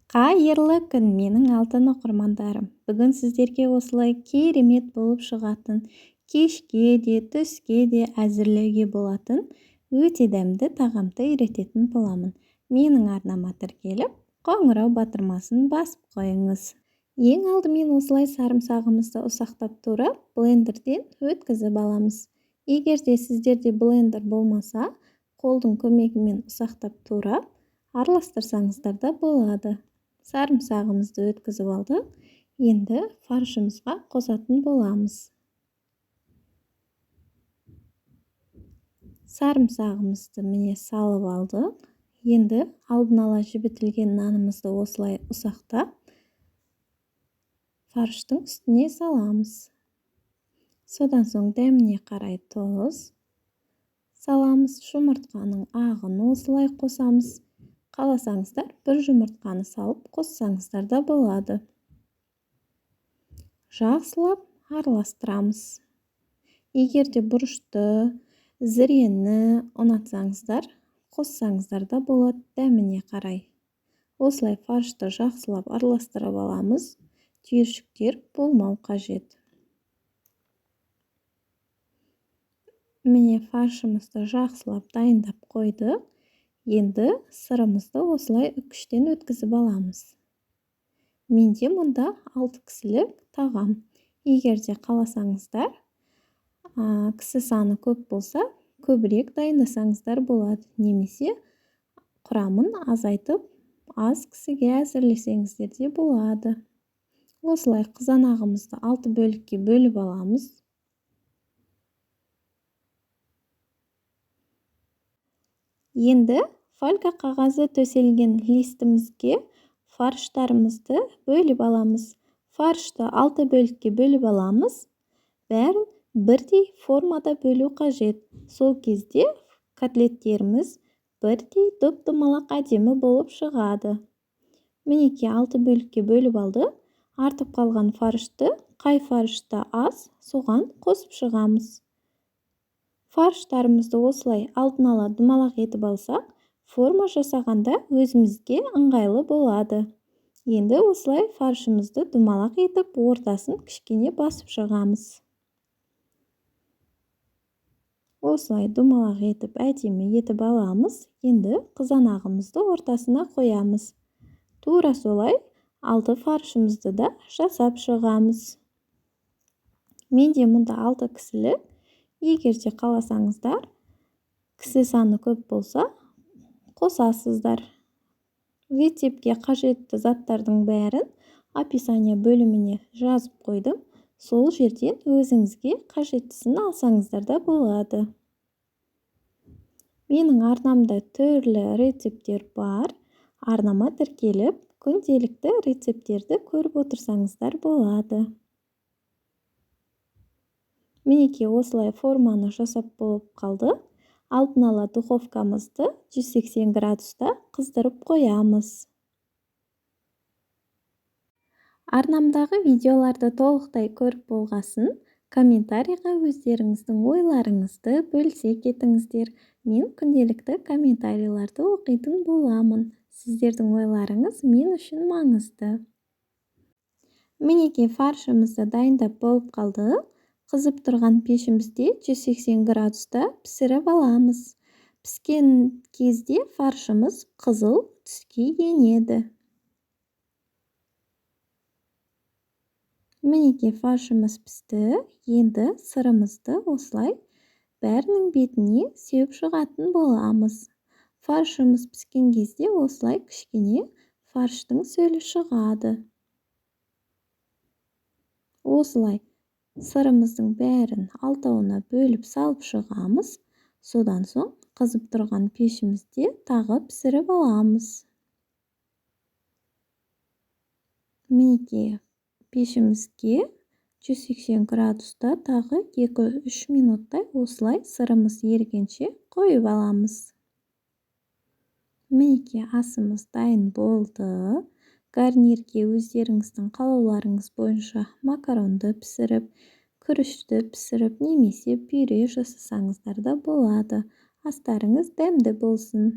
Қайырлы күн, менің алтын оқырмандарым. Бүгін сіздерге осылай керемет болып шығатын, кешке де, түске де әзірлеуге болатын, өте дәмді тағамды үйрететін боламын. Менің арнама тіркеліп, қоңырау батырмасын басып қойыңыз. Ең алдымен осылай сарымсағымызды ұсақтап турап, блендерден өткізіп аламыз. Егер де сіздерде блендер болмаса, қолдың көмегімен ұсақтап турап, араластырсаңыздар да болады. Сарымсағымызды өткізіп алдық. Енді фаршымызға қосатын боламыз. Сарымсағымызды міне салып алдық. Енді алдын ала жібітілген нанымызды осылай ұсақтап, фарштың үстіне саламыз. Содан соң дәміне қарай тұз саламыз. Жұмыртқаның ағын осылай қосамыз. Қаласаңыздар, бір жұмыртқаны салып қоссаңыздар да болады. Жақсылап араластырамыз. Егер де бұрышты, зірені ұнатсаңыздар, қоссаңыздар да болады дәміне қарай. Осылай фаршты жақсылап араластырып аламыз. Түйіршіктер болмау қажет. Міне фаршымызды жақсылап дайындап қойдық. Енді сырымызды осылай үкіштен өткізіп аламыз. Менде мұнда 6 кісілік тағам. Егер де қаласаңыздар, кісі саны көп болса, көбірек дайындасаңыздар болады. Немесе құрамын азайтып, аз кісіге әзірлесеңіздер де болады. Осылай қызанағымызды 6 бөлікке бөліп аламыз. Енді фольга қағазы төселген листімізге фарштарымызды бөліп аламыз. Фаршты 6 бөлікке бөліп аламыз. Бәрін бірдей формада бөлу қажет. Сол кезде котлеттеріміз бірдей доп-домалақ әдемі болып шығады. Мінеки 6 бөлікке бөліп алды. Артып қалған фаршты, қай фаршта аз, соған қосып шығамыз. Фарштарымызды осылай алдын ала домалақ етіп алсақ, форма жасағанда өзімізге ыңғайлы болады. Енді осылай фаршымызды домалақ етіп, ортасын кішкене басып шығамыз. Осылай домалақ етіп, әдемі етіп аламыз. Енді қызанағымызды ортасына қоямыз. Тура солай 6 фаршымызды да жасап шығамыз. Менде мұнда 6 кісілік. Егер де қаласаңыздар, кісі саны көп болса, қосасыздар. Рецептке қажетті заттардың бәрін описание бөліміне жазып қойдым. Сол жерден өзіңізге қажеттісін алсаңыздар да болады. Менің арнамда түрлі рецептер бар. Арнама тіркеліп, күнделікті рецептерді көріп отырсаңыздар болады. Мінеки осылай форманы жасап болып қалды. Алдын ала духовкамызды 180 градуста қыздырып қоямыз. Арнамдағы видеоларды толықтай көріп болғасын, комментарийға өздеріңіздің ойларыңызды бөлісе кетіңіздер. Мен күнделікті комментарийларды оқитын боламын. Сіздердің ойларыңыз мен үшін маңызды. Мінеки фаршымызды дайындап болып қалды. Қызып тұрған пешімізде 180 градуста пісіріп аламыз. Піскен кезде фаршымыз қызыл түске енеді. Мінеки фаршымыз пісті. Енді сырымызды осылай бәрінің бетіне сеуіп шығатын боламыз. Фаршымыз піскен кезде осылай кішкене фарштың сөлі шығады. Осылай сырымыздың бәрін алтауына бөліп салып шығамыз. Содан соң қызып тұрған пешімізде тағы пісіріп аламыз. Мінеки пешімізге 180 градуста тағы 2-3 минуттай осылай сырымыз ергенше қойып аламыз. Мінеки асымыз дайын болды. Гарнирге өздеріңіздің қалауларыңыз бойынша макаронды пісіріп, күрішті пісіріп, немесе пюре жасасаңыздар да болады. Астарыңыз дәмді болсын.